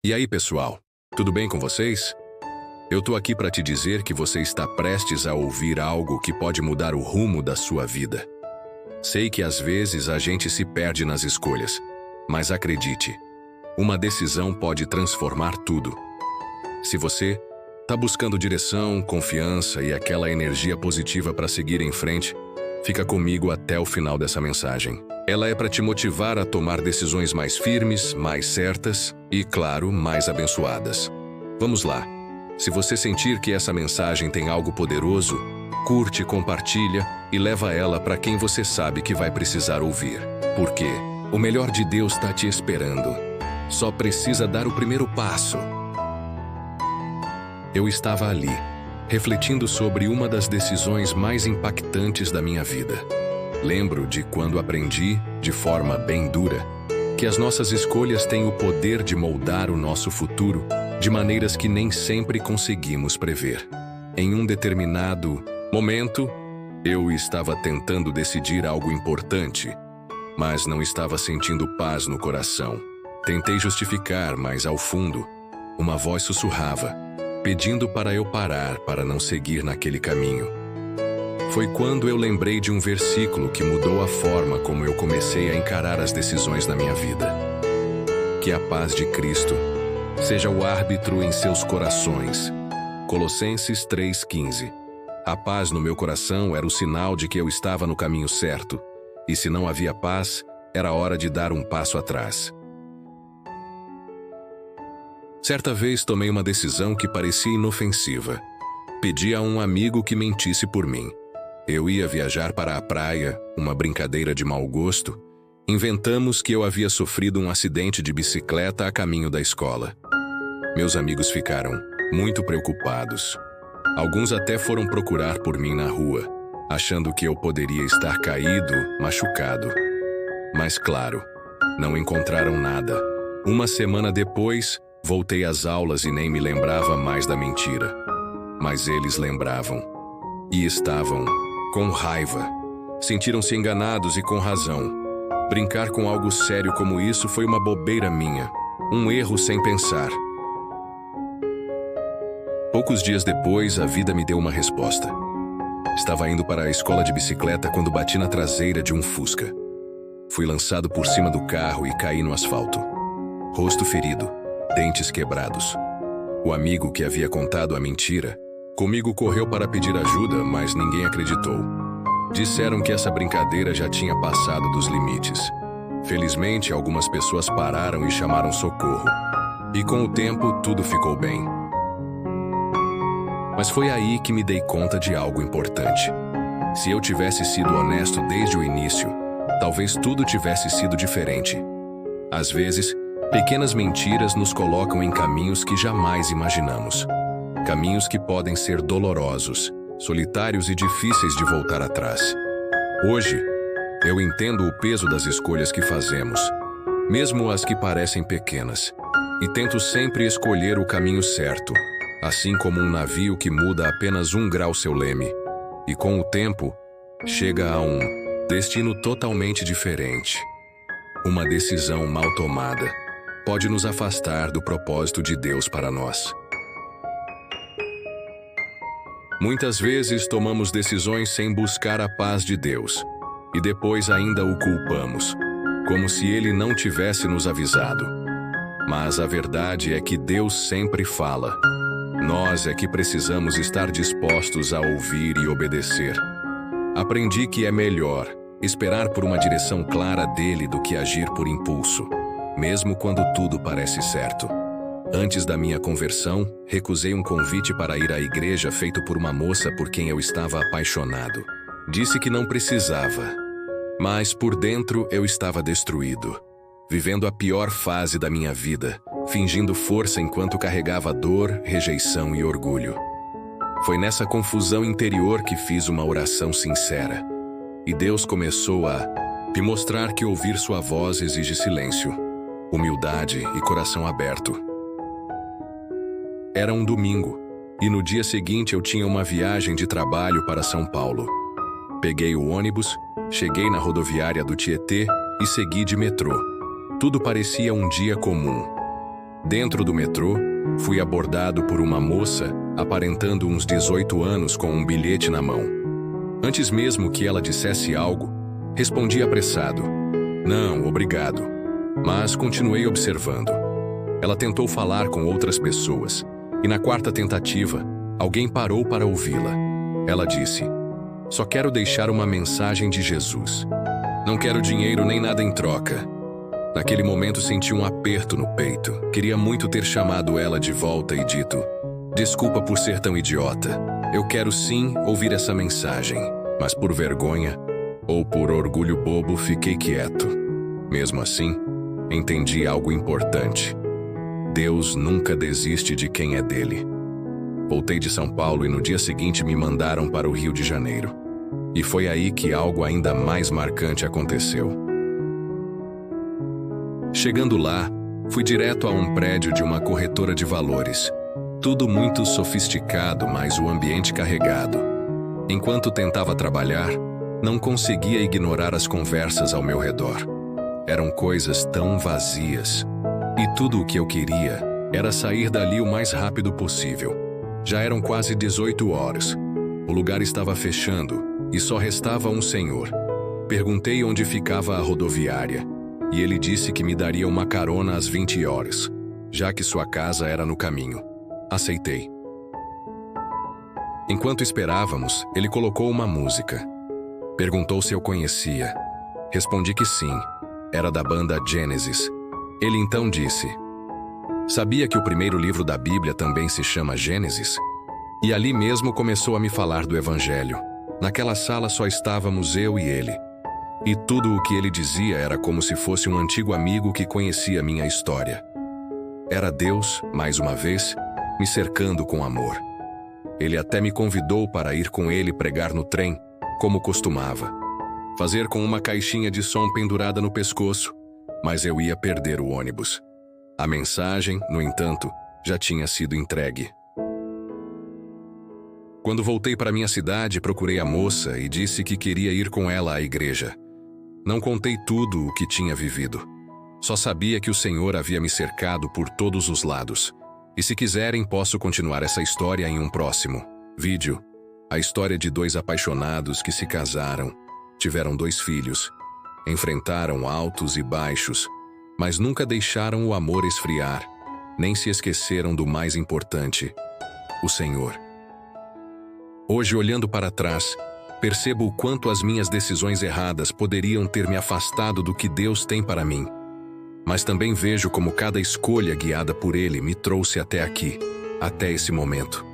E aí, pessoal? Tudo bem com vocês? Eu tô aqui para te dizer que você está prestes a ouvir algo que pode mudar o rumo da sua vida. Sei que às vezes a gente se perde nas escolhas, mas acredite, uma decisão pode transformar tudo. Se você tá buscando direção, confiança e aquela energia positiva para seguir em frente, fica comigo até o final dessa mensagem. Ela é para te motivar a tomar decisões mais firmes, mais certas e, claro, mais abençoadas. Vamos lá. Se você sentir que essa mensagem tem algo poderoso, curte, compartilha e leva ela para quem você sabe que vai precisar ouvir. Porque o melhor de Deus está te esperando. Só precisa dar o primeiro passo. Eu estava ali, refletindo sobre uma das decisões mais impactantes da minha vida. Lembro de quando aprendi, de forma bem dura, que as nossas escolhas têm o poder de moldar o nosso futuro de maneiras que nem sempre conseguimos prever. Em um determinado momento, eu estava tentando decidir algo importante, mas não estava sentindo paz no coração. Tentei justificar, mas ao fundo, uma voz sussurrava, pedindo para eu parar para não seguir naquele caminho. Foi quando eu lembrei de um versículo que mudou a forma como eu comecei a encarar as decisões da minha vida. Que a paz de Cristo seja o árbitro em seus corações. Colossenses 3,15. A paz no meu coração era o sinal de que eu estava no caminho certo, e se não havia paz, era hora de dar um passo atrás. Certa vez tomei uma decisão que parecia inofensiva. Pedi a um amigo que mentisse por mim. Eu ia viajar para a praia, uma brincadeira de mau gosto. Inventamos que eu havia sofrido um acidente de bicicleta a caminho da escola. Meus amigos ficaram muito preocupados. Alguns até foram procurar por mim na rua, achando que eu poderia estar caído, machucado. Mas claro, não encontraram nada. Uma semana depois, voltei às aulas e nem me lembrava mais da mentira. Mas eles lembravam. E estavam com raiva. Sentiram-se enganados e com razão. Brincar com algo sério como isso foi uma bobeira minha. Um erro sem pensar. Poucos dias depois, a vida me deu uma resposta. Estava indo para a escola de bicicleta quando bati na traseira de um Fusca. Fui lançado por cima do carro e caí no asfalto. Rosto ferido, dentes quebrados. O amigo que havia contado a mentira comigo correu para pedir ajuda, mas ninguém acreditou. Disseram que essa brincadeira já tinha passado dos limites. Felizmente, algumas pessoas pararam e chamaram socorro. E com o tempo, tudo ficou bem. Mas foi aí que me dei conta de algo importante. Se eu tivesse sido honesto desde o início, talvez tudo tivesse sido diferente. Às vezes, pequenas mentiras nos colocam em caminhos que jamais imaginamos. Caminhos que podem ser dolorosos, solitários e difíceis de voltar atrás. Hoje, eu entendo o peso das escolhas que fazemos, mesmo as que parecem pequenas, e tento sempre escolher o caminho certo, assim como um navio que muda apenas 1 grau seu leme, e com o tempo, chega a um destino totalmente diferente. Uma decisão mal tomada pode nos afastar do propósito de Deus para nós. Muitas vezes tomamos decisões sem buscar a paz de Deus, e depois ainda o culpamos, como se Ele não tivesse nos avisado. Mas a verdade é que Deus sempre fala. Nós é que precisamos estar dispostos a ouvir e obedecer. Aprendi que é melhor esperar por uma direção clara dele do que agir por impulso, mesmo quando tudo parece certo. Antes da minha conversão, recusei um convite para ir à igreja feito por uma moça por quem eu estava apaixonado. Disse que não precisava, mas por dentro eu estava destruído, vivendo a pior fase da minha vida, fingindo força enquanto carregava dor, rejeição e orgulho. Foi nessa confusão interior que fiz uma oração sincera, e Deus começou a me mostrar que ouvir sua voz exige silêncio, humildade e coração aberto. Era um domingo, e no dia seguinte eu tinha uma viagem de trabalho para São Paulo. Peguei o ônibus, cheguei na rodoviária do Tietê e segui de metrô. Tudo parecia um dia comum. Dentro do metrô, fui abordado por uma moça, aparentando uns 18 anos com um bilhete na mão. Antes mesmo que ela dissesse algo, respondi apressado: "Não, obrigado." Mas continuei observando. Ela tentou falar com outras pessoas, e na quarta tentativa, alguém parou para ouvi-la. Ela disse: "Só quero deixar uma mensagem de Jesus. Não quero dinheiro nem nada em troca." Naquele momento senti um aperto no peito. Queria muito ter chamado ela de volta e dito: "Desculpa por ser tão idiota. Eu quero sim ouvir essa mensagem." Mas por vergonha, ou por orgulho bobo, fiquei quieto. Mesmo assim, entendi algo importante. Deus nunca desiste de quem é dele. Voltei de São Paulo e no dia seguinte me mandaram para o Rio de Janeiro. E foi aí que algo ainda mais marcante aconteceu. Chegando lá, fui direto a um prédio de uma corretora de valores. Tudo muito sofisticado, mas o ambiente carregado. Enquanto tentava trabalhar, não conseguia ignorar as conversas ao meu redor. Eram coisas tão vazias. E tudo o que eu queria era sair dali o mais rápido possível. Já eram quase 18 horas. O lugar estava fechando e só restava um senhor. Perguntei onde ficava a rodoviária. E ele disse que me daria uma carona às 20 horas, já que sua casa era no caminho. Aceitei. Enquanto esperávamos, ele colocou uma música. Perguntou se eu conhecia. Respondi que sim. Era da banda Gênesis. Ele então disse: "Sabia que o primeiro livro da Bíblia também se chama Gênesis?" E ali mesmo começou a me falar do Evangelho. Naquela sala só estávamos eu e ele. E tudo o que ele dizia era como se fosse um antigo amigo que conhecia minha história. Era Deus, mais uma vez, me cercando com amor. Ele até me convidou para ir com ele pregar no trem, como costumava. Fazer com uma caixinha de som pendurada no pescoço, mas eu ia perder o ônibus. A mensagem, no entanto, já tinha sido entregue. Quando voltei para minha cidade, procurei a moça e disse que queria ir com ela à igreja. Não contei tudo o que tinha vivido. Só sabia que o Senhor havia me cercado por todos os lados. E se quiserem, posso continuar essa história em um próximo vídeo. A história de dois apaixonados que se casaram, tiveram 2 filhos, enfrentaram altos e baixos, mas nunca deixaram o amor esfriar, nem se esqueceram do mais importante, o Senhor. Hoje, olhando para trás, percebo o quanto as minhas decisões erradas poderiam ter me afastado do que Deus tem para mim. Mas também vejo como cada escolha guiada por Ele me trouxe até aqui, até esse momento.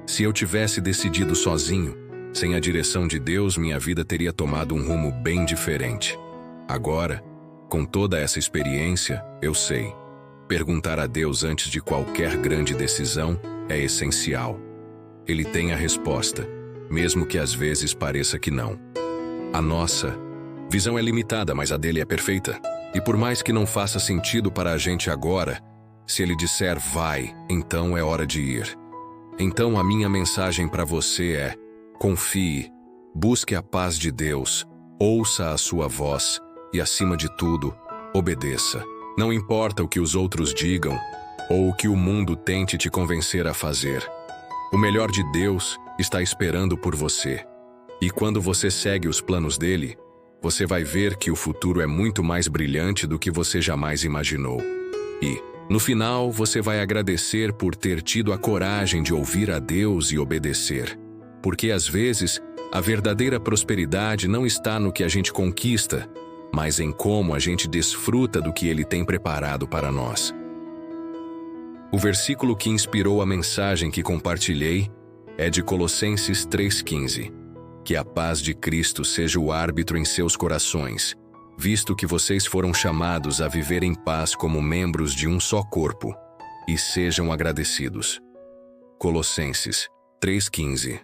Se eu tivesse decidido sozinho, sem a direção de Deus, minha vida teria tomado um rumo bem diferente. Agora, com toda essa experiência, eu sei. Perguntar a Deus antes de qualquer grande decisão é essencial. Ele tem a resposta, mesmo que às vezes pareça que não. A nossa visão é limitada, mas a dele é perfeita. E por mais que não faça sentido para a gente agora, se ele disser vai, então é hora de ir. Então a minha mensagem para você é: confie, busque a paz de Deus, ouça a sua voz e, acima de tudo, obedeça. Não importa o que os outros digam ou o que o mundo tente te convencer a fazer. O melhor de Deus está esperando por você. E quando você segue os planos dele, você vai ver que o futuro é muito mais brilhante do que você jamais imaginou. E, no final, você vai agradecer por ter tido a coragem de ouvir a Deus e obedecer. Porque, às vezes, a verdadeira prosperidade não está no que a gente conquista, mas em como a gente desfruta do que Ele tem preparado para nós. O versículo que inspirou a mensagem que compartilhei é de Colossenses 3,15. Que a paz de Cristo seja o árbitro em seus corações, visto que vocês foram chamados a viver em paz como membros de um só corpo, e sejam agradecidos. Colossenses 3,15.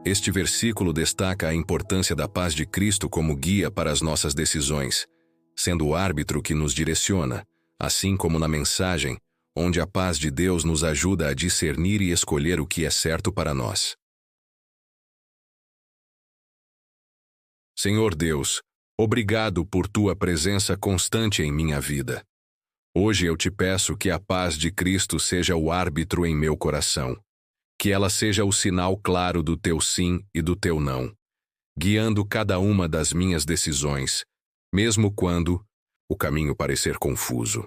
Este versículo destaca a importância da paz de Cristo como guia para as nossas decisões, sendo o árbitro que nos direciona, assim como na mensagem, onde a paz de Deus nos ajuda a discernir e escolher o que é certo para nós. Senhor Deus, obrigado por tua presença constante em minha vida. Hoje eu te peço que a paz de Cristo seja o árbitro em meu coração, que ela seja o sinal claro do teu sim e do teu não, guiando cada uma das minhas decisões, mesmo quando o caminho parecer confuso.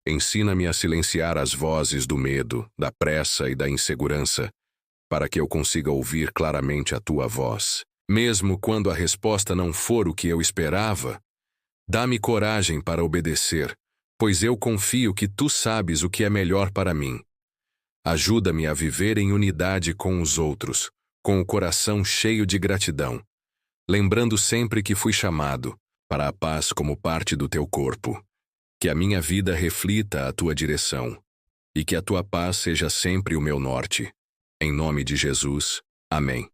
Ensina-me a silenciar as vozes do medo, da pressa e da insegurança, para que eu consiga ouvir claramente a tua voz. Mesmo quando a resposta não for o que eu esperava, dá-me coragem para obedecer, pois eu confio que tu sabes o que é melhor para mim. Ajuda-me a viver em unidade com os outros, com o coração cheio de gratidão, lembrando sempre que fui chamado para a paz como parte do teu corpo. Que a minha vida reflita a tua direção, e que a tua paz seja sempre o meu norte. Em nome de Jesus. Amém.